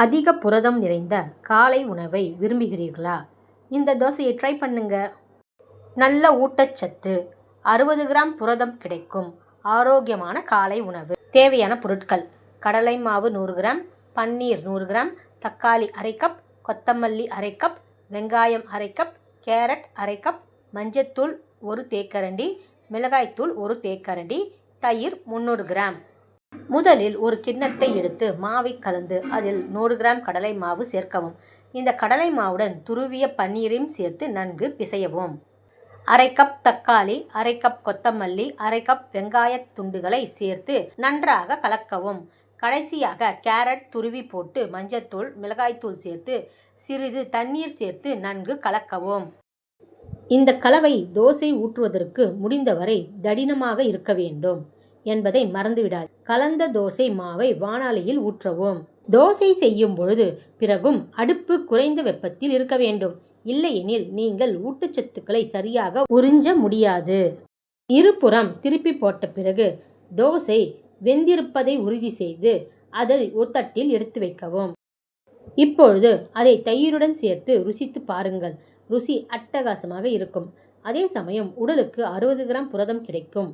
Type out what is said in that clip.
அதிக புரதம் நிறைந்த காலை உணவை விரும்புகிறீர்களா? இந்த தோசையை ட்ரை பண்ணுங்க. நல்ல ஊட்டச்சத்து, 60 கிராம் புரதம் கிடைக்கும் ஆரோக்கியமான காலை உணவு. தேவையான பொருட்கள்: கடலை மாவு 100 கிராம், பன்னீர் 100 கிராம், தக்காளி அரை கப், கொத்தமல்லி அரை கப், வெங்காயம் அரை கப், கேரட் அரை கப், மஞ்சத்தூள் 1 தேக்கரண்டி, மிளகாய்த்தூள் 1 தேக்கரண்டி, தயிர் 300 கிராம். முதலில் ஒரு கிண்ணத்தை எடுத்து மாவை கலந்து அதில் 100 கிராம் கடலை மாவு சேர்க்கவும். இந்த கடலை மாவுடன் துருவிய பன்னீரையும் சேர்த்து நன்கு பிசையவும். அரை கப் தக்காளி, அரை கப் கொத்தமல்லி, அரை கப் வெங்காய துண்டுகளை சேர்த்து நன்றாக கலக்கவும். கடைசியாக கேரட் துருவி போட்டு மஞ்சத்தூள், மிளகாய்த்தூள் சேர்த்து சிறிது தண்ணீர் சேர்த்து நன்கு கலக்கவும். இந்த கலவை தோசை ஊற்றுவதற்கு முடிந்தவரை தடினமாக இருக்க வேண்டும் என்பதை மறந்துவிடாது. கலந்த தோசை மாவை வாணலியில் ஊற்றவும். தோசை செய்யும் பொழுது பிறகும் அடுப்பு குறைந்த வெப்பத்தில் இருக்க வேண்டும். இல்லையெனில் நீங்கள் ஊட்டச்சத்துக்களை சரியாக உறிஞ்ச முடியாது. இருபுறம் திருப்பி போட்ட பிறகு தோசை வெந்திருப்பதை உறுதி செய்து அதை ஒரு தட்டில் எடுத்து வைக்கவும். இப்பொழுது அதை தயிருடன் சேர்த்து ருசித்து பாருங்கள். ருசி அட்டகாசமாக இருக்கும். அதே சமயம் உடலுக்கு 60 கிராம் புரதம் கிடைக்கும்.